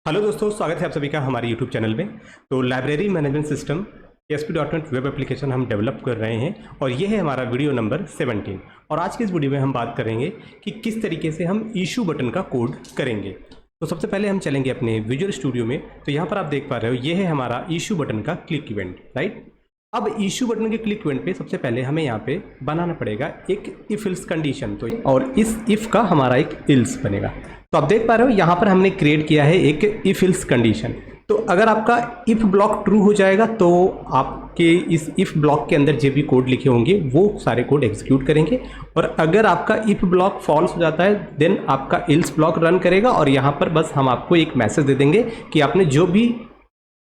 Hello दोस्तों, स्वागत है आप सभी का हमारे यूट्यूब चैनल में। तो library management system ASP.NET web application हम डेवलप कर रहे हैं और ये है हमारा वीडियो नंबर 17। और आज के इस वीडियो में हम बात करेंगे कि किस तरीके से हम इशू बटन का कोड करेंगे। तो सबसे पहले हम चलेंगे अपने विजुअल स्टूडियो में। तो यहाँ पर आप देख पा रहे हो, ये है हमारा इशू बटन का क्लिक इवेंट, राइट। अब इशू बटन के क्लिक इवेंट पे सबसे पहले हमें यहाँ पे बनाना पड़ेगा एक इफ इल्स कंडीशन। तो और इस इफ का हमारा एक इल्स बनेगा। तो आप देख पा रहे हो यहाँ पर हमने क्रिएट किया है एक इफ इल्स कंडीशन। तो अगर आपका इफ ब्लॉक ट्रू हो जाएगा तो आपके इस इफ ब्लॉक के अंदर जो भी कोड लिखे होंगे वो सारे कोड एग्जीक्यूट करेंगे। और अगर आपका इफ ब्लॉक फॉल्स हो जाता है देन आपका इल्स ब्लॉक रन करेगा और यहाँ पर बस हम आपको एक मैसेज दे देंगे कि आपने जो भी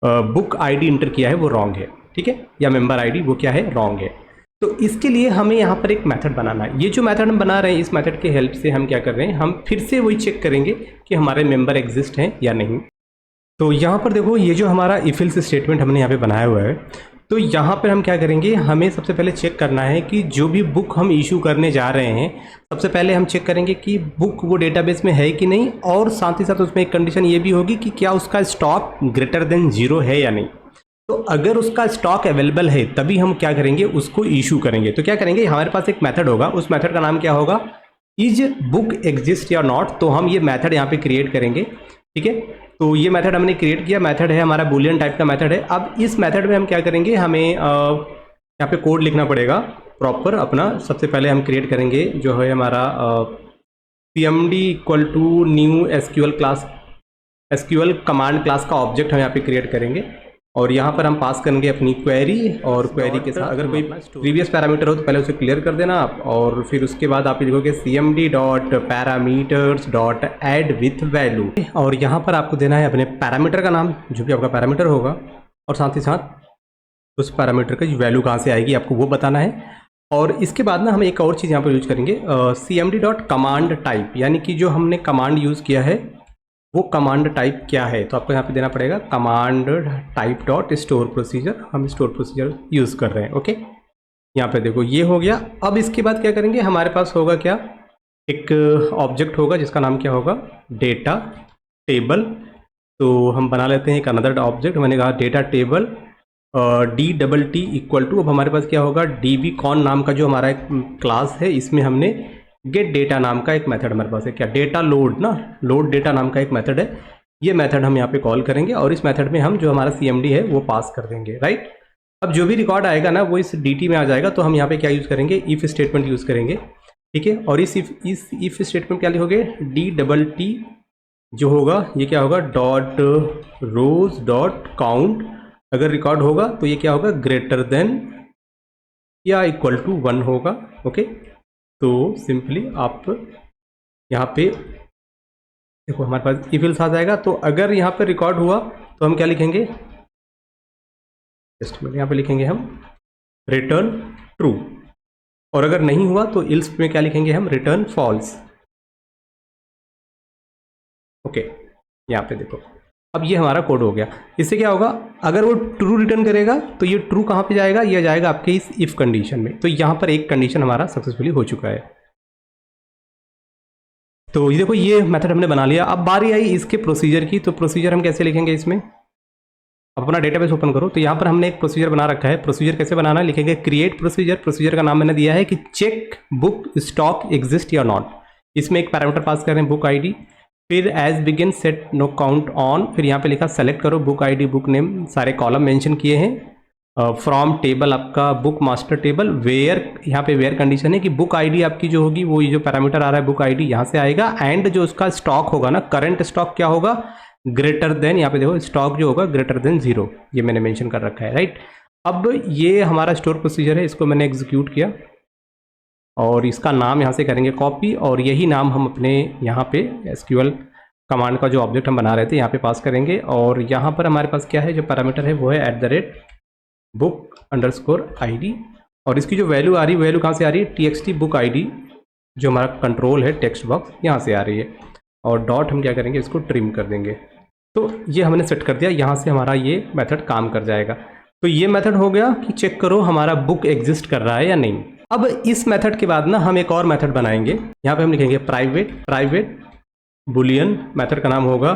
बुक आईडी इंटर किया है वो रॉन्ग है, ठीक है, या मेंबर आईडी वो क्या है, रॉन्ग है। तो इसके लिए हमें यहाँ पर एक मेथड बनाना है। ये जो मेथड हम बना रहे हैं, इस मेथड के हेल्प से हम क्या कर रहे हैं, हम फिर से वही चेक करेंगे कि हमारे मेंबर एग्जिस्ट हैं या नहीं। तो यहाँ पर देखो, ये जो हमारा इफ एल्स स्टेटमेंट हमने यहाँ पे बनाया हुआ है, तो यहाँ पर हम क्या करेंगे, हमें सबसे पहले चेक करना है कि जो भी बुक हम इशू करने जा रहे हैं, सबसे पहले हम चेक करेंगे कि बुक वो डेटाबेस में है कि नहीं, और साथ ही साथ उसमें एक कंडीशन ये भी होगी कि क्या उसका स्टॉक ग्रेटर देन 0 है या नहीं। तो अगर उसका स्टॉक अवेलेबल है तभी हम क्या करेंगे, उसको इशू करेंगे। तो क्या करेंगे, हमारे पास एक मेथड होगा, उस मेथड का नाम क्या होगा, इज बुक एग्जिस्ट या नॉट। तो हम ये मेथड यहाँ पे क्रिएट करेंगे, ठीक है। तो ये मेथड हमने क्रिएट किया, मेथड है हमारा बूलियन टाइप का मेथड है। अब इस मेथड में हम क्या करेंगे, हमें यहाँ पे कोड लिखना पड़ेगा प्रॉपर अपना। सबसे पहले हम क्रिएट करेंगे जो है हमारा cmd equal to new SQL class, SQL command class का ऑब्जेक्ट हम यहाँ पे क्रिएट करेंगे। और यहाँ पर हम पास करेंगे अपनी क्वेरी, और क्वेरी के साथ अगर कोई प्रीवियस पैरामीटर हो तो पहले उसे क्लियर कर देना आप। और फिर उसके बाद आप लिखोगे cmd.parameters.add with value, और यहाँ पर आपको देना है अपने पैरामीटर का नाम, जो भी आपका पैरामीटर होगा, और साथ ही साथ उस पैरामीटर का वैल्यू कहाँ से आएगी आपको वो बताना है। और इसके बाद ना हम एक और चीज़ यहाँ पर यूज करेंगे, cmd.command-type, यानी कि जो हमने कमांड यूज़ किया है वो कमांड टाइप क्या है। तो आपको यहाँ पे देना पड़ेगा command type dot store procedure. हम स्टोर प्रोसीजर यूज़ कर रहे हैं, ओके। यहाँ पे देखो ये हो गया। अब इसके बाद क्या करेंगे, हमारे पास होगा क्या, एक ऑब्जेक्ट होगा जिसका नाम क्या होगा, डेटा टेबल। तो हम बना लेते हैं एक अनदर ऑब्जेक्ट। मैंने कहा data table DTT equal to, अब हमारे पास क्या होगा, dbcon नाम का जो हमारा एक क्लास है, इसमें हमने गेट डेटा नाम का एक मेथड हमारे पास है, क्या, डेटा लोड ना, लोड डेटा नाम का एक मेथड है। ये मेथड हम यहाँ पे कॉल करेंगे और इस मेथड में हम जो हमारा cmd है वो पास कर देंगे, राइट। अब जो भी रिकॉर्ड आएगा ना वो इस dt में आ जाएगा। तो हम यहाँ पे क्या यूज़ करेंगे, इफ स्टेटमेंट यूज़ करेंगे, ठीक है। और इस इफ स्टेटमेंट क्या लिखोगे, DTT जो होगा ये क्या होगा, डॉट रोज डॉट काउंट। अगर रिकॉर्ड होगा तो ये क्या होगा, ग्रेटर देन या इक्वल टू 1 होगा, ओके। तो सिंपली आप यहाँ पे देखो हमारे पास इफ एल्स आ जाएगा। तो अगर यहाँ पे रिकॉर्ड हुआ तो हम क्या लिखेंगे, जस्ट यहाँ पे लिखेंगे हम रिटर्न ट्रू, और अगर नहीं हुआ तो इल्स में क्या लिखेंगे हम, रिटर्न फॉल्स, ओके। यहाँ पे देखो अब ये हमारा कोड हो गया। इससे क्या होगा, अगर वो ट्रू रिटर्न करेगा तो ये ट्रू कहाँ पे जाएगा, ये जाएगा आपके इस इफ कंडीशन में। तो यहाँ पर एक कंडीशन हमारा सक्सेसफुली हो चुका है। तो ये देखो ये मेथड हमने बना लिया। अब बारी आई इसके प्रोसीजर की। तो प्रोसीजर हम कैसे लिखेंगे इसमें, अब अपना डेटाबेस ओपन करो। तो यहाँ पर हमने एक प्रोसीजर बना रखा है। प्रोसीजर कैसे बनाना है, लिखेंगे क्रिएट प्रोसीजर। प्रोसीजर का नाम मैंने दिया है कि चेक बुक स्टॉक एग्जिस्ट या नॉट। इसमें एक पैरामीटर पास कर रहे हैं बुक आईडी, फिर as begin set no count on, फिर यहाँ पे लिखा सेलेक्ट करो बुक आईडी बुक नेम, सारे कॉलम मेंशन किए हैं। फ्रॉम टेबल आपका बुक मास्टर टेबल, वेयर, यहाँ पे वेयर कंडीशन है कि बुक आईडी आपकी जो होगी वो ये जो पैरामीटर आ रहा है बुक आईडी यहाँ से आएगा। एंड जो उसका स्टॉक होगा ना, करंट स्टॉक क्या होगा, ग्रेटर देन, यहाँ पे देखो स्टॉक जो होगा ग्रेटर देन 0, ये मैंने मेंशन कर रखा है, राइट। अब ये हमारा स्टोर प्रोसीजर है, इसको मैंने एग्जीक्यूट किया और इसका नाम यहाँ से करेंगे कॉपी, और यही नाम हम अपने यहाँ पे एसक्यूएल कमांड का जो ऑब्जेक्ट हम बना रहे थे यहाँ पे पास करेंगे। और यहाँ पर हमारे पास क्या है, जो पैरामीटर है वो है @book_id, और इसकी जो वैल्यू आ रही है, वैल्यू कहाँ से आ रही है, txt book id, जो हमारा कंट्रोल है टेक्स्ट बॉक्स, यहाँ से आ रही है। और डॉट हम क्या करेंगे, इसको ट्रिम कर देंगे। तो ये हमने सेट कर दिया, यहाँ से हमारा ये मेथड काम कर जाएगा। तो ये मेथड हो गया कि चेक करो हमारा बुक एग्जिस्ट कर रहा है या नहीं। अब इस मेथड के बाद ना हम एक और मेथड बनाएंगे। यहाँ पे हम लिखेंगे प्राइवेट बुलियन, मेथड का नाम होगा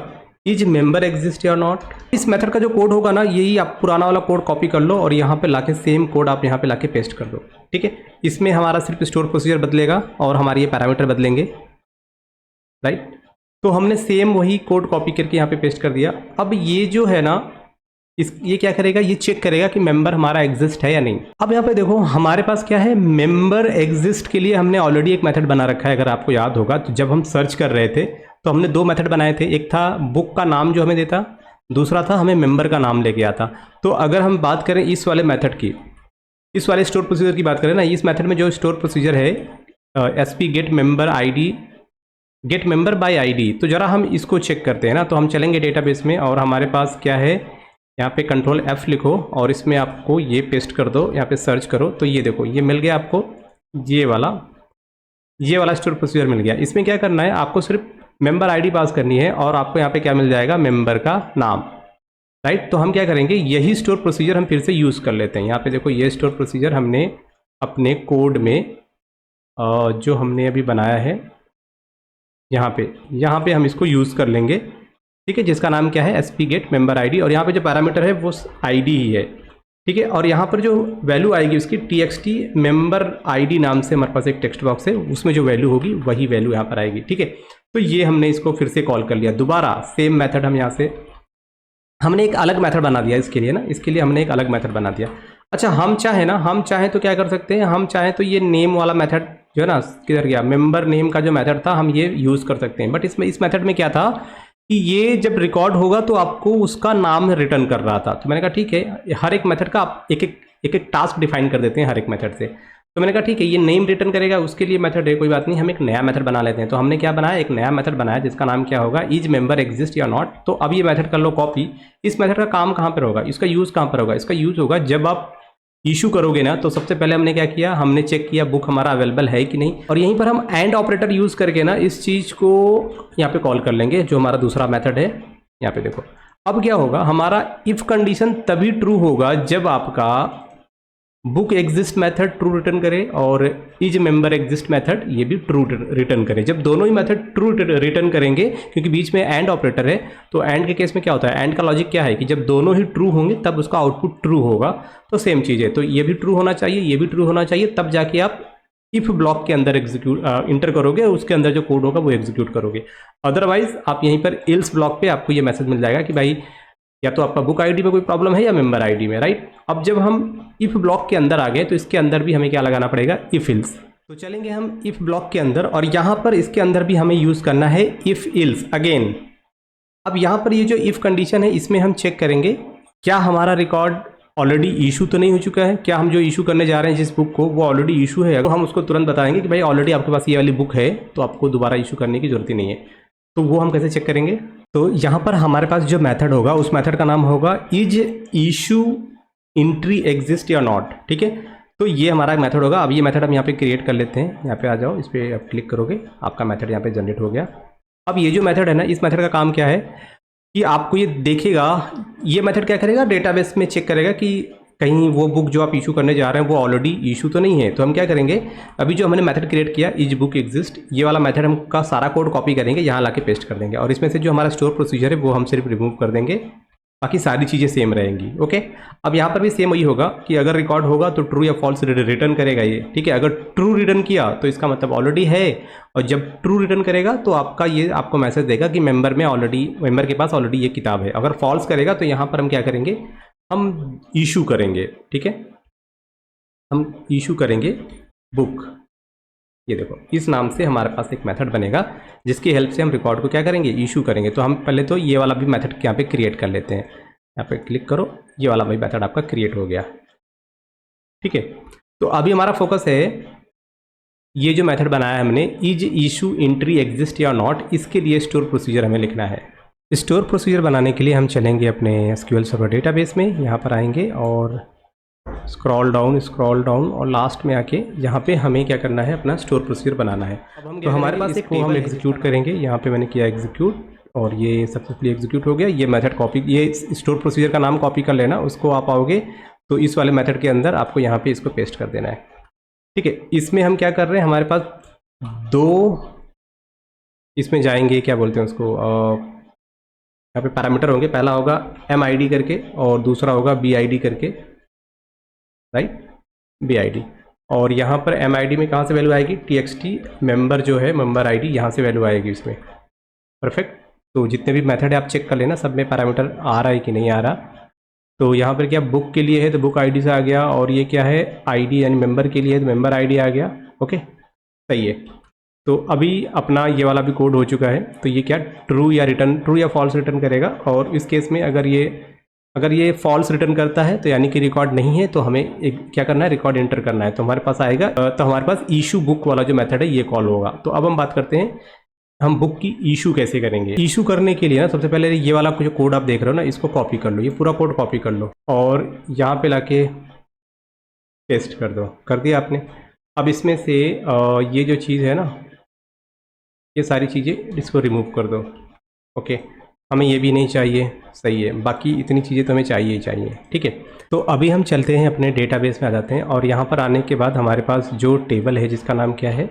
इज मेंबर एग्जिस्ट या नॉट। इस मेथड का जो कोड होगा ना, यही आप पुराना वाला कोड कॉपी कर लो और यहाँ पे लाके सेम कोड आप यहाँ पे लाके पेस्ट कर दो, ठीक है। इसमें हमारा सिर्फ स्टोर प्रोसीजर बदलेगा और हमारे ये पैरामीटर बदलेंगे, राइट। तो हमने सेम वही कोड कॉपी करके यहाँ पे पेस्ट कर दिया। अब ये जो है ना, ये क्या करेगा, ये चेक करेगा कि मेंबर हमारा एग्जिस्ट है या नहीं। अब यहाँ पे देखो हमारे पास क्या है, मेंबर एग्जिस्ट के लिए हमने ऑलरेडी एक मेथड बना रखा है। अगर आपको याद होगा तो जब हम सर्च कर रहे थे तो हमने दो मेथड बनाए थे, एक था बुक का नाम जो हमें देता, दूसरा था हमें मेंबर का नाम लेके आता। तो अगर हम बात करें इस वाले मेथड की, इस वाले स्टोर प्रोसीजर की बात करें ना, इस मेथड में जो स्टोर प्रोसीजर है SP get member ID, get member by ID, तो जरा हम इसको चेक करते हैं ना। तो हम चलेंगे डेटाबेस में और हमारे पास क्या है, यहाँ पे कंट्रोल F लिखो और इसमें आपको ये पेस्ट कर दो, यहाँ पे सर्च करो तो ये देखो ये मिल गया आपको, ये वाला स्टोर प्रोसीजर मिल गया। इसमें क्या करना है, आपको सिर्फ मेंबर आईडी पास करनी है और आपको यहाँ पे क्या मिल जाएगा, मेंबर का नाम, राइट। तो हम क्या करेंगे, यही स्टोर प्रोसीजर हम फिर से यूज़ कर लेते हैं। यहाँ पे देखो ये स्टोर प्रोसीजर हमने अपने कोड में जो हमने अभी बनाया है यहाँ पे हम इसको यूज़ कर लेंगे, ठीक है, जिसका नाम क्या है एसपी गेट मेंबर आईडी, और यहाँ पे जो पैरामीटर है वो आईडी ही है, ठीक है। और यहाँ पर जो वैल्यू आएगी उसकी txt मेंबर आईडी नाम से हमारे पास एक टेक्स्ट बॉक्स है, उसमें जो वैल्यू होगी वही वैल्यू यहाँ पर आएगी, ठीक है। तो ये हमने इसको फिर से कॉल कर लिया, दोबारा सेम मेथड हम यहाँ से, हमने एक अलग मेथड बना दिया इसके लिए ना, इसके लिए हमने एक अलग मेथड बना दिया। अच्छा हम चाहें तो क्या कर सकते हैं, हम चाहें तो ये नेम वाला मेथड जो है ना, किधर गया, मेंबर नेम का जो मेथड था हम ये यूज़ कर सकते हैं। बट इसमें इस मेथड में क्या था कि ये जब रिकॉर्ड होगा तो आपको उसका नाम रिटर्न कर रहा था। तो मैंने कहा ठीक है, हर एक मेथड का आप एक एक टास्क डिफाइन कर देते हैं हर एक मेथड से। तो मैंने कहा ठीक है, ये नेम रिटर्न करेगा उसके लिए मेथड है, कोई बात नहीं, हम एक नया मेथड बना लेते हैं। तो हमने क्या बनाया, एक नया मेथड बनाया जिसका नाम क्या होगा, इज मेंबर एग्जिस्ट या नॉट। तो अब ये मेथड कर लो कॉपी। इस मेथड का काम कहाँ पर होगा, इसका यूज़ कहाँ पर होगा, इसका यूज़ होगा जब आप इशू करोगे ना। तो सबसे पहले हमने क्या किया, हमने चेक किया बुक हमारा अवेलेबल है कि नहीं, और यहीं पर हम एंड ऑपरेटर यूज़ करके ना इस चीज़ को यहाँ पे कॉल कर लेंगे, जो हमारा दूसरा मेथड है। यहाँ पे देखो अब क्या होगा, हमारा इफ़ कंडीशन तभी ट्रू होगा जब आपका book exist method true return करे और इज मेंबर एग्जिस्ट मेथड ये भी ट्रू रिटर्न करे। जब दोनों ही मेथड ट्रू रिटर्न करेंगे, क्योंकि बीच में एंड ऑपरेटर है, तो एंड के केस में क्या होता है, एंड का लॉजिक क्या है कि जब दोनों ही ट्रू होंगे तब उसका आउटपुट ट्रू होगा। तो सेम चीज़ है, तो ये भी ट्रू होना चाहिए, ये भी ट्रू होना चाहिए, तब जाके आप इफ ब्लॉक के अंदर इंटर करोगे और उसके अंदर जो कोड होगा वो एग्जीक्यूट करोगे। अदरवाइज आप यहीं पर इल्स ब्लॉक पे आपको ये मैसेज मिल जाएगा कि भाई या तो आपका बुक आईडी में कोई प्रॉब्लम है या मेंबर आईडी में, राइट। अब जब हम इफ ब्लॉक के अंदर आ गए तो इसके अंदर भी हमें क्या लगाना पड़ेगा, इफ इल्स। तो चलेंगे हम इफ ब्लॉक के अंदर और यहाँ पर इसके अंदर भी हमें यूज़ करना है इफ इल्स अगेन। अब यहाँ पर ये जो इफ कंडीशन है इसमें हम चेक करेंगे क्या हमारा रिकॉर्ड ऑलरेडी इशू तो नहीं हो चुका है, क्या हम जो इशू करने जा रहे हैं जिस बुक को वो ऑलरेडी इशू है। तो हम उसको तुरंत बताएंगे कि भाई ऑलरेडी आपके पास ये वाली बुक है तो आपको दोबारा इशू करने की जरूरत ही नहीं है। तो वो हम कैसे चेक करेंगे, तो यहाँ पर हमारे पास जो मेथड होगा उस मेथड का नाम होगा इज इशू एंट्री एग्जिस्ट या नॉट, ठीक है। तो ये हमारा मेथड होगा। अब ये मेथड हम यहाँ पे क्रिएट कर लेते हैं, यहाँ पे आ जाओ, इस पर आप क्लिक करोगे आपका मेथड यहाँ पे जनरेट हो गया। अब ये जो मेथड है ना, इस मेथड का काम क्या है कि आपको ये देखेगा, ये मेथड क्या करेगा, डेटाबेस में चेक करेगा कि कहीं वो बुक जो आप इशू करने जा रहे हैं वो ऑलरेडी इशू तो नहीं है। तो हम क्या करेंगे, अभी जो हमने मेथड क्रिएट किया इज बुक एग्जिस्ट, ये वाला मेथड हम का सारा कोड कॉपी करेंगे, यहाँ लाके पेस्ट कर देंगे और इसमें से जो हमारा स्टोर प्रोसीजर है वो हम सिर्फ रिमूव कर देंगे, बाकी सारी चीज़ें सेम रहेंगी। ओके, अब यहाँ पर भी सेम वही होगा कि अगर रिकॉर्ड होगा तो ट्रू या फॉल्स रिटर्न करेगा ये, ठीक है। अगर ट्रू रिटर्न किया तो इसका मतलब ऑलरेडी है, और जब ट्रू रिटर्न करेगा तो आपका ये आपको मैसेज देगा कि मेंबर के पास ऑलरेडी ये किताब है। अगर फॉल्स करेगा तो यहाँ पर हम क्या करेंगे, हम इशू करेंगे, ठीक है, हम इशू करेंगे बुक। ये देखो इस नाम से हमारे पास एक मेथड बनेगा जिसकी हेल्प से हम रिकॉर्ड को क्या करेंगे, इशू करेंगे। तो हम पहले तो ये वाला भी मेथड यहाँ पे क्रिएट कर लेते हैं, यहाँ पे क्लिक करो, ये वाला भी मेथड आपका क्रिएट हो गया, ठीक है। तो अभी हमारा फोकस है ये जो मेथड बनाया है हमने, इज इशू एंट्री एग्जिस्ट या नॉट, इसके लिए स्टोर प्रोसीजर हमें लिखना है। स्टोर प्रोसीजर बनाने के लिए हम चलेंगे अपने एसक्यूएल सर्वर डेटाबेस में, यहाँ पर आएंगे और स्क्रॉल डाउन और लास्ट में आके यहाँ पे हमें क्या करना है, अपना स्टोर प्रोसीजर बनाना है। तो हमारे पास एक हम एग्जीक्यूट करेंगे, यहाँ पे मैंने किया एग्जीक्यूट और ये सक्सेसफुली एग्जीक्यूट हो गया। ये मेथड कॉपी, ये स्टोर प्रोसीजर का नाम कॉपी कर लेना, उसको आप आओगे तो इस वाले मेथड के अंदर आपको यहाँ पे इसको पेस्ट कर देना है, ठीक है। इसमें हम क्या कर रहे हैं, हमारे पास दो, इसमें जाएंगे क्या बोलते हैं उसको, यहाँ पे पैरामीटर होंगे, पहला होगा MID करके और दूसरा होगा BID करके, राइट, BID। और यहाँ पर MID में कहाँ से वैल्यू आएगी, TXT मेंबर जो है मेंबर ID, यहाँ से वैल्यू आएगी इसमें। परफेक्ट। तो जितने भी मेथड है आप चेक कर लेना, सब में पैरामीटर आ रहा है कि नहीं आ रहा। तो यहाँ पर क्या बुक के लिए है तो बुक ID से आ गया, और ये क्या है ID यानी मेंबर के लिए है तो मेंबर ID आ गया। ओके, सही है। तो अभी अपना ये वाला भी कोड हो चुका है। तो ये क्या ट्रू या फॉल्स रिटर्न करेगा, और इस केस में अगर ये फॉल्स रिटर्न करता है तो यानी कि रिकॉर्ड नहीं है, तो हमें एक क्या करना है, रिकॉर्ड एंटर करना है। तो हमारे पास आएगा, तो हमारे पास इशू बुक वाला जो मेथड है ये कॉल होगा। तो अब हम बात करते हैं हम बुक की इशू कैसे करेंगे। इशू करने के लिए ना सबसे पहले ये वाला जो कोड आप देख रहे हो ना, इसको कॉपी कर लो, ये पूरा कोड कॉपी कर लो और यहाँ पे लाके पेस्ट कर दो। कर दिया आपने। अब इसमें से ये जो चीज़ है ना, ये सारी चीज़ें इसको रिमूव कर दो। ओके, हमें ये भी नहीं चाहिए, सही है। बाकी इतनी चीज़ें तो हमें चाहिए ही चाहिए, ठीक है। तो अभी हम चलते हैं अपने डेटाबेस में आ जाते हैं, और यहाँ पर आने के बाद हमारे पास जो टेबल है जिसका नाम क्या है,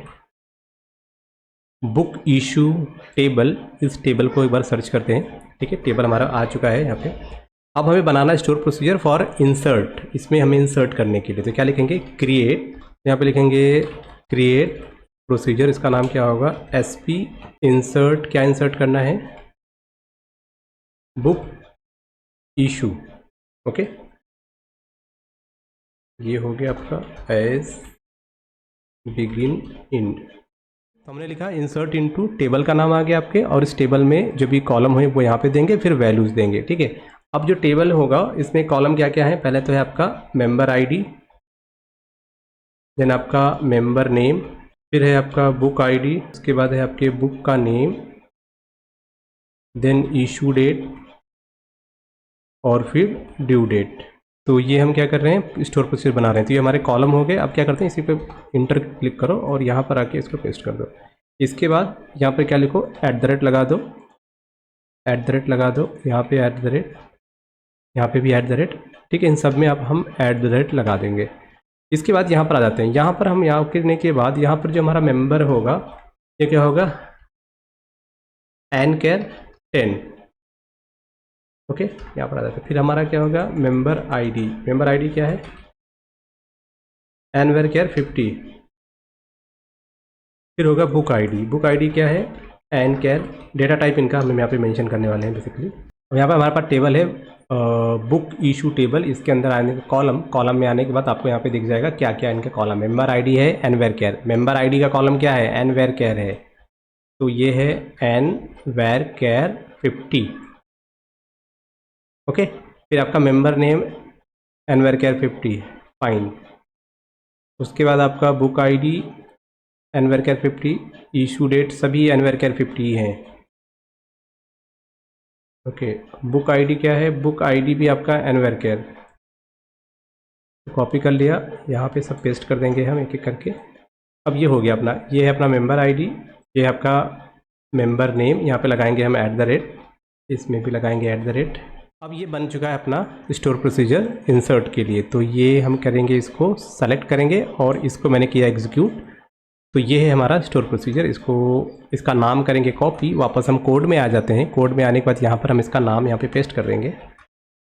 बुक इशू टेबल, इस टेबल को एक बार सर्च करते हैं। ठीक है, टेबल हमारा आ चुका है यहाँ पे। अब हमें बनाना है स्टोर प्रोसीजर फॉर इंसर्ट। इसमें हमें इंसर्ट करने के लिए तो क्या लिखेंगे, क्रिएट, यहाँ पे लिखेंगे क्रिएट प्रोसीजर, इसका नाम क्या होगा, SP इंसर्ट। क्या इंसर्ट करना है, बुक इशू। ओके, ये हो गया आपका एज बिगिन इंड। तो हमने लिखा इंसर्ट इनटू, टेबल का नाम आ गया आपके, और इस टेबल में जो भी कॉलम है वो यहाँ पे देंगे, फिर वैल्यूज देंगे। ठीक है, अब जो टेबल होगा इसमें कॉलम क्या क्या है, पहले तो है आपका मेंबर ID, देन आपका मेंबर नेम, फिर है आपका बुक ID, उसके बाद है आपके बुक का नेम, देन इशू डेट, और फिर ड्यू डेट। तो ये हम क्या कर रहे हैं, स्टोर प्रोसीजर बना रहे हैं। तो ये हमारे कॉलम हो गए। अब क्या करते हैं, इसी पे इंटर क्लिक करो और यहाँ पर आके इसको पेस्ट कर दो। इसके बाद यहाँ पे क्या लिखो, @ लगा दो, @ लगा दो, यहाँ पे @, यहाँ पे भी @। ठीक है, इन सब में अब हम @ लगा देंगे। इसके बाद यहाँ पर आ जाते हैं। यहाँ पर हम यहाँ करने के बाद यहाँ पर जो हमारा मेंबर होगा ये क्या होगा, nchar 10। ओके, यहाँ पर आ जाते हैं। फिर हमारा क्या होगा, मेंबर ID क्या है, nvar 50। फिर होगा बुक ID क्या है, nchar। डेटा टाइप इनका हम यहाँ पे मेंशन करने वाले हैं बेसिकली। अब यहाँ पर हमारे पास टेबल है बुक इशू टेबल। इसके अंदर आने के कॉलम में आने के बाद आपको यहाँ पे दिख जाएगा क्या क्या इनके कॉलम। मेंबर ID है nvar, मेंबर ID का कॉलम क्या है, nvar है, तो ये है nvar 50। ओके, फिर आपका मेंबर नेम nvar 50, फाइन। उसके बाद आपका book ID nvar 50, issue date सभी nvar 50 हैं। ओके, बुक ID क्या है, बुक ID भी आपका nvar। कॉपी कर लिया, यहाँ पे सब पेस्ट कर देंगे हम एक एक करके। अब ये हो गया अपना, ये है अपना मेंबर ID, ये है आपका मेंबर नेम, यहाँ पे लगाएंगे हम @, इसमें भी लगाएंगे @। अब ये बन चुका है अपना स्टोर प्रोसीजर इंसर्ट के लिए। तो ये हम करेंगे, इसको सेलेक्ट करेंगे और इसको मैंने किया एग्जीक्यूट। तो ये है हमारा स्टोर प्रोसीजर। इसका नाम करेंगे कॉपी, वापस हम कोड में आ जाते हैं। कोड में आने के बाद यहाँ पर हम इसका नाम यहाँ पे पेस्ट कर देंगे।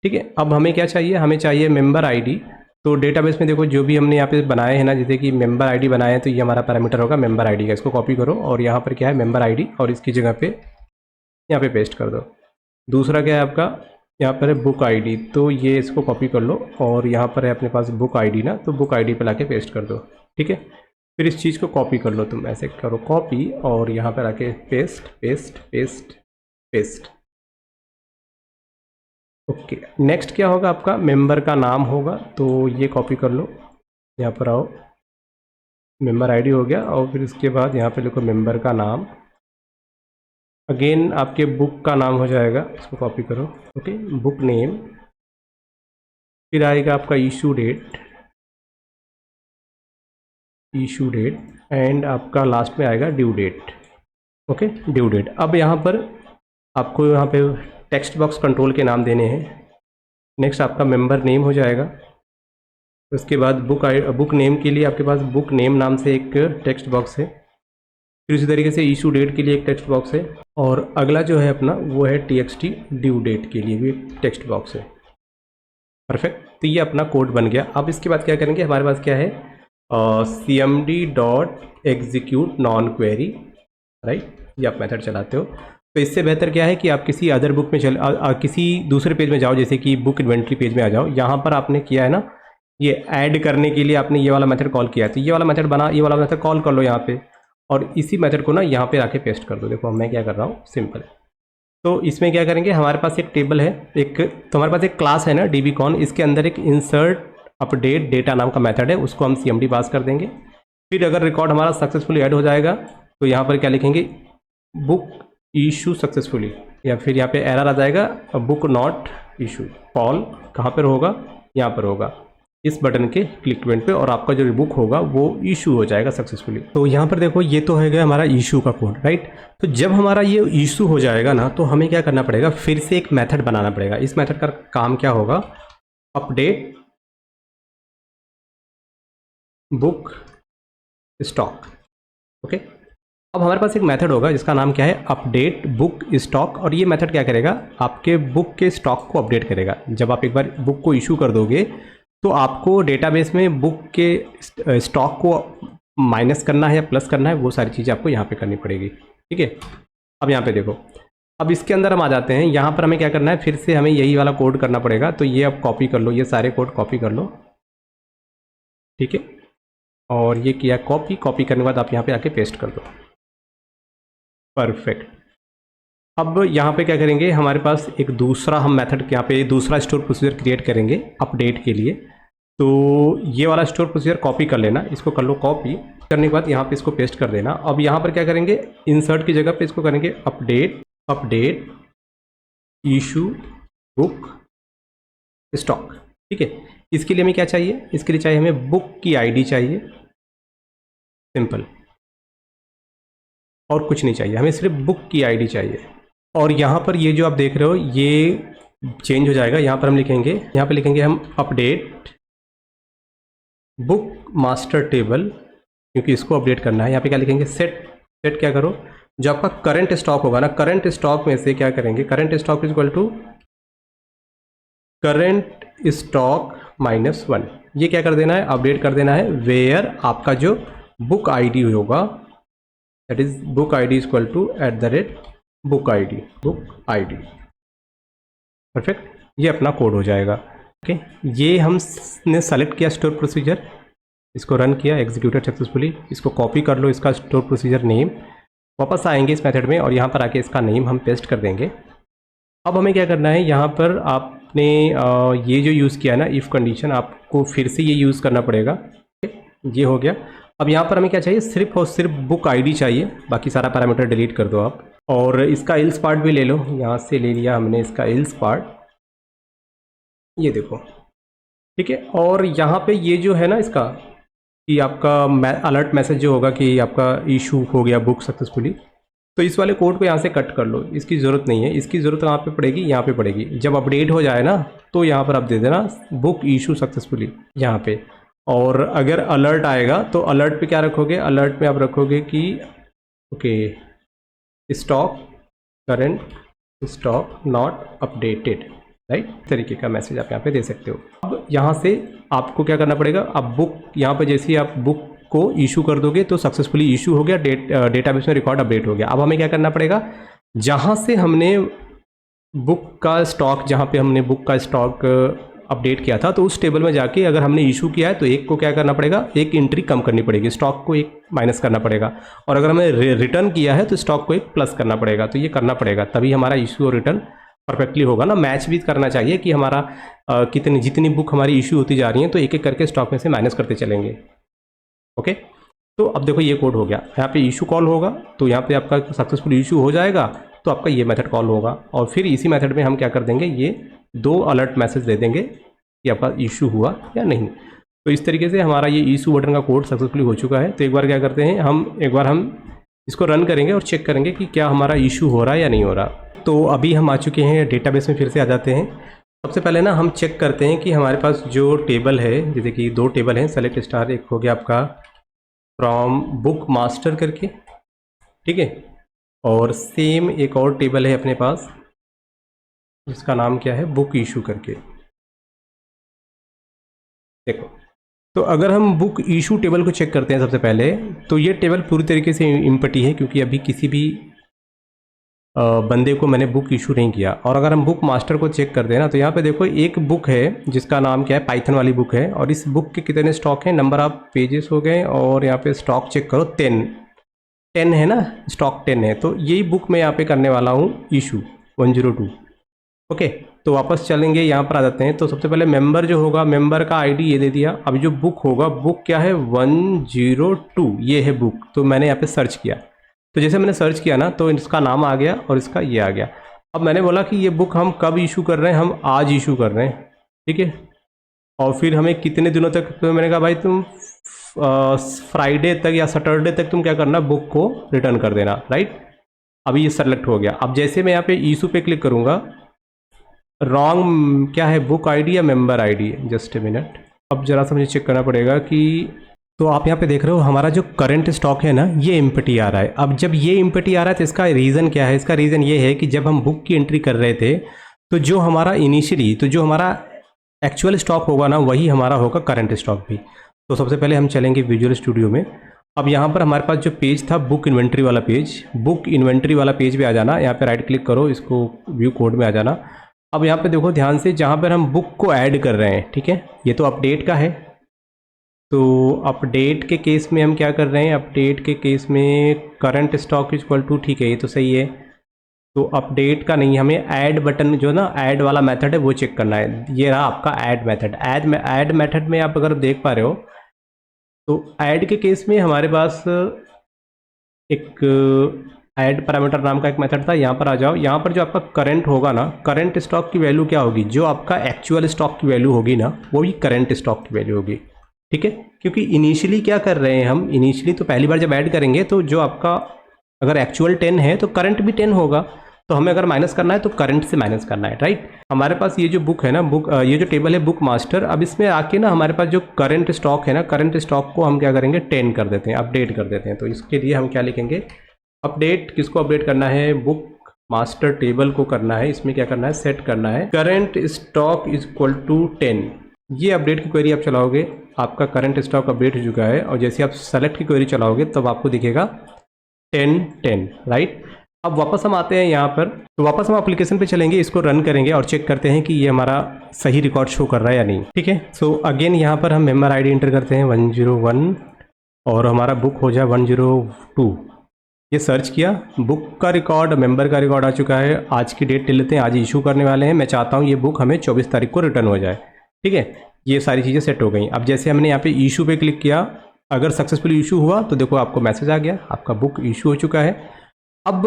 ठीक है, अब हमें क्या चाहिए, हमें चाहिए मेंबर ID। तो डेटाबेस में देखो जो भी हमने यहाँ पे बनाए हैं ना, जैसे कि मेंबर ID बनाए हैं, तो ये हमारा पैरामीटर होगा मेंबर ID का। इसको कॉपी करो और यहाँ पर क्या है मेंबर ID, और इसकी जगह पे यहाँ पे पेस्ट कर दो। दूसरा क्या है आपका, यहाँ पर है बुक ID, तो ये इसको कॉपी कर लो और यहाँ पर है अपने पास बुक ID ना, तो बुक ID पे लाके पेस्ट कर दो। ठीक है, फिर इस चीज़ को कॉपी कर लो, तुम ऐसे करो कॉपी और यहाँ पर आके paste paste paste paste. Okay, next क्या होगा, आपका मेंबर का नाम होगा, तो ये कॉपी कर लो, यहाँ पर आओ, मेंबर ID हो गया, और फिर इसके बाद यहाँ पे लिखो मेंबर का नाम। अगेन आपके बुक का नाम हो जाएगा, इसको कॉपी करो। ओके, बुक नेम, फिर आएगा आपका इशू डेट एंड आपका लास्ट में आएगा due date. Okay, due date. अब यहाँ पर आपको यहाँ पे टेक्स्ट बॉक्स कंट्रोल के नाम देने हैं। नेक्स्ट आपका मेंबर नेम हो जाएगा। उसके बाद बुक नेम के लिए आपके पास बुक नेम नाम से एक टेक्स्ट बॉक्स है। फिर इसी तरीके से इशू डेट के लिए एक टेक्स्ट बॉक्स है, और अगला जो है अपना वो है txt ड्यू डेट के लिए भी टेक्स्ट बॉक्स है। परफेक्ट, तो ये अपना कोड बन गया। अब इसके बाद क्या करेंगे, हमारे पास क्या है cmd.execute नॉन क्वेरी, राइट, ये आप मेथड चलाते हो। तो इससे बेहतर क्या है कि आप किसी अदर बुक में किसी दूसरे पेज में जाओ, जैसे कि बुक इन्वेंट्री पेज में आ जाओ। यहाँ पर आपने किया है ना, ये ऐड करने के लिए आपने ये वाला मेथड कॉल किया है, तो ये वाला मेथड बना, ये वाला मेथड कॉल कर लो यहाँ पे, और इसी मेथड को ना यहाँ पे आके पेस्ट कर दो। देखो मैं क्या कर रहा हूँ, सिंपल। तो इसमें क्या करेंगे, हमारे पास एक टेबल है, तो हमारे पास एक क्लास है ना dbcon, इसके अंदर एक इंसर्ट अपडेट डेटा नाम का मेथड है, उसको हम cmd पास कर देंगे। फिर अगर रिकॉर्ड हमारा सक्सेसफुली ऐड हो जाएगा तो यहाँ पर क्या लिखेंगे, बुक इशू सक्सेसफुली, या फिर यहाँ पे एरर आ जाएगा बुक नॉट इशू। कॉल कहाँ पर होगा, यहाँ पर होगा, इस बटन के क्लिकमेंट पे, और आपका जो बुक होगा वो इशू हो जाएगा सक्सेसफुली। तो यहाँ पर देखो ये तो है गया हमारा इशू का कोड, राइट। तो जब हमारा ये इशू हो जाएगा ना, तो हमें क्या करना पड़ेगा, फिर से एक मेथड बनाना पड़ेगा। इस मेथड का काम क्या होगा, अपडेट बुक स्टॉक। ओके, अब हमारे पास एक मेथड होगा जिसका नाम क्या है, अपडेट बुक स्टॉक, और ये मेथड क्या करेगा, आपके बुक के स्टॉक को अपडेट करेगा। जब आप एक बार बुक को इशू कर दोगे तो आपको डेटाबेस में बुक के स्टॉक को माइनस करना है या प्लस करना है, वो सारी चीज़ें आपको यहाँ पे करनी पड़ेगी। ठीक है, अब यहाँ पे देखो, अब इसके अंदर हम आ जाते हैं। यहाँ पर हमें क्या करना है, फिर से हमें यही वाला कोड करना पड़ेगा। तो ये अब कॉपी कर लो, ये सारे कोड कॉपी कर लो, ठीक है, और ये किया कॉपी करने के बाद आप यहाँ पे आके पेस्ट कर दो। परफेक्ट। अब यहाँ पे क्या करेंगे, हमारे पास एक दूसरा हम मेथड यहाँ पे दूसरा स्टोर प्रोसीजर क्रिएट करेंगे अपडेट के लिए। तो ये वाला स्टोर प्रोसीजर कॉपी कर लेना, इसको कर लो कॉपी, करने के बाद यहाँ पे इसको पेस्ट कर देना। अब यहाँ पर क्या करेंगे, इंसर्ट की जगह पे इसको करेंगे अपडेट इशू बुक स्टॉक। ठीक है, इसके लिए हमें क्या चाहिए, इसके लिए चाहिए हमें बुक की आईडी चाहिए, सिंपल, और कुछ नहीं चाहिए, हमें सिर्फ बुक की आईडी चाहिए। और यहाँ पर ये जो आप देख रहे हो ये चेंज हो जाएगा। यहाँ पर हम लिखेंगे, यहाँ पे लिखेंगे हम अपडेट बुक मास्टर टेबल, क्योंकि इसको अपडेट करना है। यहाँ पे क्या लिखेंगे, सेट क्या करो, जो आपका करंट स्टॉक होगा ना, करंट स्टॉक में से क्या करेंगे, current stock is equal to current stock -1। ये क्या कर देना है, अपडेट कर देना है, वेयर आपका जो बुक आईडी होगा, that is book ID is equal to book ID. Perfect, ये अपना कोड हो जाएगा। ओके, ये हमने सेलेक्ट किया स्टोर प्रोसीजर, इसको रन किया, एग्जीक्यूटेड सक्सेसफुली। इसको कॉपी कर लो, इसका स्टोर प्रोसीजर नेम, वापस आएंगे इस मेथड में और यहाँ पर आके इसका नेम हम पेस्ट कर देंगे। अब हमें क्या करना है, यहाँ पर आपने ये जो यूज़ किया है ना इफ़ कंडीशन, आपको फिर से ये यूज़ करना पड़ेगा। ये हो गया। अब यहाँ पर हमें क्या चाहिए, सिर्फ और सिर्फ बुक आईडी चाहिए, बाकी सारा पैरामीटर डिलीट कर दो आप। और इसका एल्स पार्ट भी ले लो, यहाँ से ले लिया हमने इसका एल्स पार्ट, ये देखो, ठीक है। और यहाँ पे ये जो है ना इसका, कि आपका अलर्ट मैसेज जो होगा कि आपका इशू हो गया बुक सक्सेसफुली, तो इस वाले कोड को यहाँ से कट कर लो, इसकी ज़रूरत नहीं है। इसकी ज़रूरत कहाँ पे पड़ेगी, यहाँ पे पड़ेगी। जब अपडेट हो जाए ना तो यहाँ पर आप दे देना बुक इशू सक्सेसफुली यहाँ पे। और अगर अलर्ट आएगा तो अलर्ट पे क्या रखोगे, अलर्ट में आप रखोगे कि okay stock current stock not updated, right, तरीके का मैसेज आप यहाँ पे दे सकते हो। अब यहाँ से आपको क्या करना पड़ेगा, अब बुक यहाँ पे जैसे ही आप बुक को इशू कर दोगे तो सक्सेसफुली इशू हो गया, डेटाबेस में रिकॉर्ड अपडेट हो गया। अब हमें क्या करना पड़ेगा, जहाँ से हमने बुक का स्टॉक, जहाँ पे हमने बुक का स्टॉक अपडेट किया था, तो उस टेबल में जाके अगर हमने इशू किया है तो एक को क्या करना पड़ेगा, एक एंट्री कम करनी पड़ेगी, स्टॉक को एक माइनस करना पड़ेगा। और अगर हमने रिटर्न किया है तो स्टॉक को एक प्लस करना पड़ेगा। तो ये करना पड़ेगा, तभी हमारा इशू और रिटर्न परफेक्टली होगा ना। मैच भी करना चाहिए कि हमारा जितनी बुक हमारी इशू होती जा रही हैं तो एक एक करके स्टॉक में से माइनस करते चलेंगे। ओके, तो अब देखो ये कोड हो गया। यहाँ पे इशू कॉल होगा तो यहाँ पे आपका सक्सेसफुल इशू हो जाएगा तो आपका ये मेथड कॉल होगा। और फिर इसी मेथड में हम क्या कर देंगे, ये 2 अलर्ट मैसेज दे देंगे कि आपका इशू हुआ या नहीं। तो इस तरीके से हमारा ये इशू बटन का कोड सक्सेसफुली हो चुका है। तो एक बार क्या करते हैं, एक बार हम इसको रन करेंगे और चेक करेंगे कि क्या हमारा इशू हो रहा है या नहीं हो रहा। तो अभी हम आ चुके हैं डेटाबेस में, फिर से आ जाते हैं। सबसे पहले ना हम चेक करते हैं कि हमारे पास जो टेबल है, जैसे कि 2 टेबल हैं, सेलेक्ट स्टार, एक हो गया आपका फ्रॉम बुक मास्टर करके, ठीक है। और सेम एक और टेबल है अपने पास जिसका नाम क्या है, बुक इशू करके। देखो, तो अगर हम बुक इशू टेबल को चेक करते हैं सबसे पहले, तो ये टेबल पूरी तरीके से इम्पटी है क्योंकि अभी किसी भी बंदे को मैंने बुक इशू नहीं किया। और अगर हम बुक मास्टर को चेक करते हैं ना, तो यहाँ पे देखो एक बुक है जिसका नाम क्या है, पाइथन वाली बुक है। और इस बुक के कितने स्टॉक हैं, नंबर ऑफ पेजेस हो गए, और यहाँ पे स्टॉक चेक करो 10 है ना, स्टॉक 10 है। तो यही बुक मैं यहाँ पे करने वाला हूँ इशू 102। ओके, तो वापस चलेंगे, यहाँ पर आ जाते हैं। तो सबसे पहले मेंबर जो होगा, मेंबर का आईडी ये दे दिया। अब जो बुक होगा, बुक क्या है 102, ये है बुक। तो मैंने यहाँ पे सर्च किया, तो जैसे मैंने सर्च किया ना, तो इसका नाम आ गया और इसका ये आ गया। अब मैंने बोला कि ये बुक हम कब इशू कर रहे हैं, हम आज इशू कर रहे हैं, ठीक है। और फिर हमें कितने दिनों तक, तो मैंने कहा भाई तुम फ्राइडे तक या सैटरडे तक तुम क्या करना, बुक को रिटर्न कर देना, राइट। अभी ये सेलेक्ट हो गया। अब जैसे मैं यहाँ पे इशू पे क्लिक करूँगा, रॉन्ग क्या है, बुक आईडी या member ID, just a minute. अब जरा सा मुझे चेक करना पड़ेगा कि, तो आप यहाँ पे देख रहे हो हमारा जो करंट स्टॉक है ना, ये एम्प्टी आ रहा है। अब जब ये एम्प्टी आ रहा है तो इसका रीज़न क्या है, इसका रीज़न ये है कि जब हम बुक की एंट्री कर रहे थे, तो जो हमारा इनिशियली, तो जो हमारा एक्चुअल स्टॉक होगा ना, वही हमारा होगा करंट स्टॉक भी। तो सबसे पहले हम चलेंगे विजुअल स्टूडियो में। अब यहाँ पर हमारे पास जो पेज था, बुक इन्वेंट्री वाला पेज, बुक इन्वेंट्री वाला पेज पे आ जाना। यहाँ पे राइट क्लिक करो, इसको व्यू कोड में आ जाना। अब यहाँ पे देखो ध्यान से, जहाँ पर हम बुक को ऐड कर रहे हैं, ठीक है, ये तो अपडेट का है। तो अपडेट के केस में हम क्या कर रहे हैं, अपडेट के केस में करंट स्टॉक इक्वल टू, ठीक है, ये तो सही है। तो अपडेट का नहीं, हमें ऐड बटन जो ना, ऐड वाला मेथड है वो चेक करना है। ये रहा आपका ऐड मेथड। ऐड मेथड में आप अगर देख पा रहे हो, तो ऐड के केस में हमारे पास एक ऐड पैरामीटर नाम का एक मेथड था। यहाँ पर आ जाओ, यहाँ पर जो आपका करंट होगा ना, करंट स्टॉक की वैल्यू क्या होगी, जो आपका एक्चुअल स्टॉक की वैल्यू होगी ना, वही करंट स्टॉक की वैल्यू होगी, ठीक है। क्योंकि इनिशियली क्या कर रहे हैं हम, इनिशियली तो पहली बार जब ऐड करेंगे, तो जो आपका अगर एक्चुअल 10 है तो करंट भी 10 होगा। तो हमें अगर माइनस करना है तो करंट से माइनस करना है, राइट। हमारे पास ये जो बुक है ना, ये जो टेबल है बुक मास्टर, अब इसमें आके ना हमारे पास जो करंट स्टॉक है ना, करंट स्टॉक को हम क्या करेंगे, 10 कर देते हैं, अपडेट कर देते हैं। तो इसके लिए हम क्या लिखेंगे, अपडेट, किसको अपडेट करना है, बुक मास्टर टेबल को करना है। इसमें क्या करना है, सेट करना है current stock is equal to 10। ये अपडेट की क्वेरी आप चलाओगे, आपका करंट स्टॉक अपडेट हो चुका है। और जैसे आप सेलेक्ट की क्वेरी चलाओगे तब आपको दिखेगा 10, राइट। अब वापस हम आते हैं यहाँ पर, तो वापस हम एप्लीकेशन पे चलेंगे, इसको रन करेंगे और चेक करते हैं कि ये हमारा सही रिकॉर्ड शो कर रहा है या नहीं, ठीक है। सो अगेन यहाँ पर हम मेंबर आईडी एंटर करते हैं 101 और हमारा बुक हो जाए 102। ये सर्च किया, बुक का रिकॉर्ड, मेंबर का रिकॉर्ड आ चुका है। आज की डेट ले लेते हैं, आज इशू करने वाले हैं। मैं चाहता हूँ ये बुक हमें 24 तारीख को रिटर्न हो जाए, ठीक है। ये सारी चीज़ें सेट हो गई। अब जैसे हमने यहाँ पे इशू पे क्लिक किया, अगर सक्सेसफुली इशू हुआ तो देखो आपको मैसेज आ गया, आपका बुक इशू हो चुका है। अब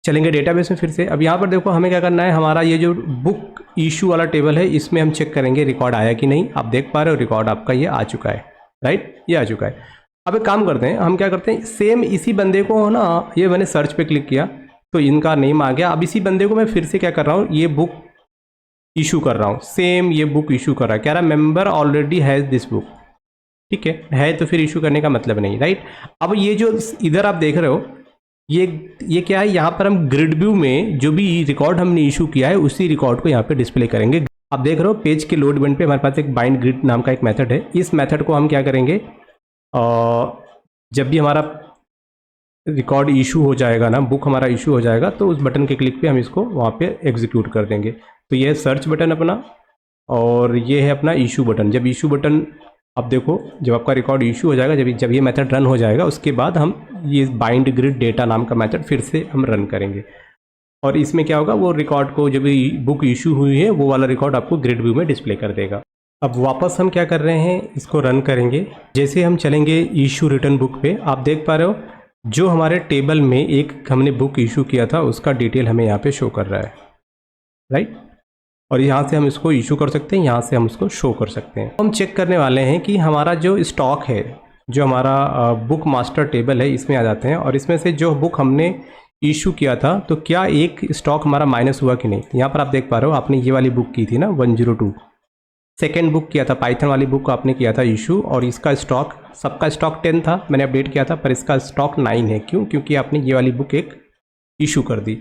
चलेंगे डेटाबेस में फिर से। अब यहाँ पर देखो हमें क्या करना है, हमारा ये जो बुक इशू वाला टेबल है, इसमें हम चेक करेंगे रिकॉर्ड आया कि नहीं। आप देख पा रहे हो रिकॉर्ड आपका ये आ चुका है, राइट, ये आ चुका है। अब एक काम करते हैं, हम क्या करते हैं, सेम इसी बंदे को ना, ये मैंने सर्च पे क्लिक किया तो इनका नेम आ गया। अब इसी बंदे को मैं फिर से क्या कर रहा हूँ, ये बुक इशू कर रहा हूँ, सेम ये बुक इशू कर रहा है, कह रहा member already has this book, ठीक है तो फिर इशू करने का मतलब नहीं, राइट। अब ये जो इधर आप देख रहे हो, ये क्या है, यहाँ पर हम ग्रिड व्यू में जो भी रिकॉर्ड हमने इशू किया है उसी रिकॉर्ड को यहाँ पे डिस्प्ले करेंगे। आप देख रहे हो पेज के लोड इवेंट पे हमारे पास एक बाइंड ग्रिड नाम का एक मेथड है। इस मेथड को हम क्या करेंगे, जब भी हमारा रिकॉर्ड इशू हो जाएगा ना, बुक हमारा इशू हो जाएगा, तो उस बटन के क्लिक पे हम इसको वहाँ पे एग्जीक्यूट कर देंगे। तो ये है सर्च बटन अपना, और ये है अपना इशू बटन। जब इशू बटन, अब देखो जब आपका रिकॉर्ड इशू हो जाएगा, जब ये मेथड रन हो जाएगा, उसके बाद हम ये बाइंड ग्रिड डेटा नाम का मेथड फिर से हम रन करेंगे। और इसमें क्या होगा, वो रिकॉर्ड को जब बुक इशू हुई है वो वाला रिकॉर्ड आपको ग्रिड व्यू में डिस्प्ले कर देगा। अब वापस हम क्या कर रहे हैं, इसको रन करेंगे। जैसे हम चलेंगे इशू रिटर्न बुक पे, आप देख पा रहे हो जो हमारे टेबल में एक हमने बुक इशू किया था उसका डिटेल हमें यहाँ पे शो कर रहा है, राइट। और यहाँ से हम इसको इशू कर सकते हैं, यहाँ से हम इसको शो कर सकते हैं। हम चेक करने वाले हैं कि हमारा जो स्टॉक है, जो हमारा बुक मास्टर टेबल है, इसमें आ जाते हैं और इसमें से जो बुक हमने इशू किया था तो क्या एक स्टॉक हमारा माइनस हुआ कि नहीं। यहाँ पर आप देख पा रहे हो, आपने ये वाली बुक की थी ना 102, सेकेंड बुक किया था, पाइथन वाली बुक आपने किया था इशू, और इसका स्टॉक, सबका स्टॉक 10 था, मैंने अपडेट किया था, पर इसका स्टॉक 9 है। क्यों? क्योंकि आपने ये वाली बुक एक इशू कर दी।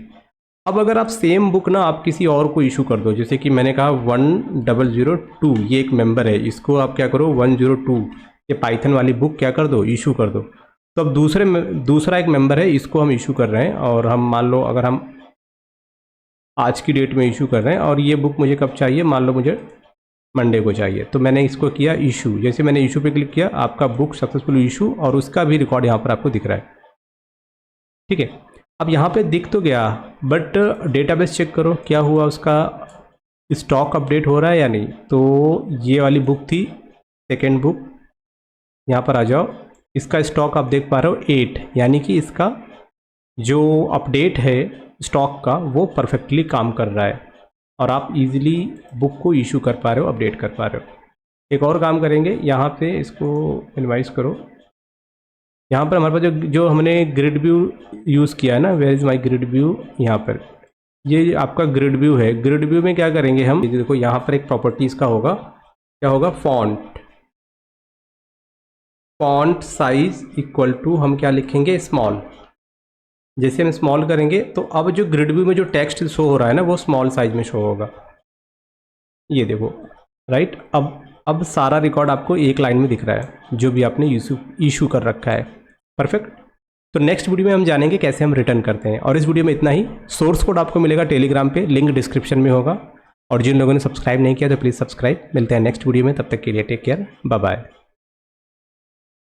अब अगर आप सेम बुक ना आप किसी और को इशू कर दो, जैसे कि मैंने कहा 1002, ये एक मेंबर है, इसको आप क्या करो 102, ये पाइथन वाली बुक क्या कर दो, इशू कर दो। तो अब दूसरा एक मेंबर है, इसको हम इशू कर रहे हैं, और हम मान लो अगर हम आज की डेट में इशू कर रहे हैं, और ये बुक मुझे कब चाहिए, मान लो मुझे मंडे को चाहिए, तो मैंने इसको किया इशू। जैसे मैंने इशू पे क्लिक किया, आपका बुक सक्सेसफुल इशू, और उसका भी रिकॉर्ड यहाँ पर आपको दिख रहा है। ठीक है, अब यहाँ पे दिख तो गया, बट डेटाबेस चेक करो क्या हुआ, उसका स्टॉक अपडेट हो रहा है या नहीं। तो ये वाली बुक थी सेकेंड बुक, यहाँ पर आ जाओ, इसका स्टॉक आप देख पा रहे हो 8, यानी कि इसका जो अपडेट है स्टॉक का वो परफेक्टली काम कर रहा है, और आप इजीली बुक को इशू कर पा रहे हो, अपडेट कर पा रहे हो। एक और काम करेंगे, यहाँ पे इसको इनवाइस करो, यहाँ पर हमारे पास जो हमने ग्रिड व्यू यूज़ किया है ना, where is my grid view, यहाँ पर ये आपका ग्रिड व्यू है। ग्रिड व्यू में क्या करेंगे हम, देखो यहाँ पर एक प्रॉपर्टीज़ का होगा, क्या होगा, फॉन्ट साइज इक्वल टू हम क्या लिखेंगे, स्मॉल। जैसे हम स्मॉल करेंगे तो अब जो ग्रिड व्यू में जो टेक्स्ट शो हो रहा है ना वो स्मॉल साइज में शो होगा, ये देखो, राइट। अब सारा रिकॉर्ड आपको एक लाइन में दिख रहा है जो भी आपने इशू कर रखा है। परफेक्ट। तो नेक्स्ट वीडियो में हम जानेंगे कैसे हम रिटर्न करते हैं, और इस वीडियो में इतना ही। सोर्स कोड आपको मिलेगा टेलीग्राम पे, लिंक डिस्क्रिप्शन में होगा, और जिन लोगों ने सब्सक्राइब नहीं किया तो प्लीज़ सब्सक्राइब। मिलते हैं नेक्स्ट वीडियो में, तब तक के लिए टेक केयर, बाय बाय।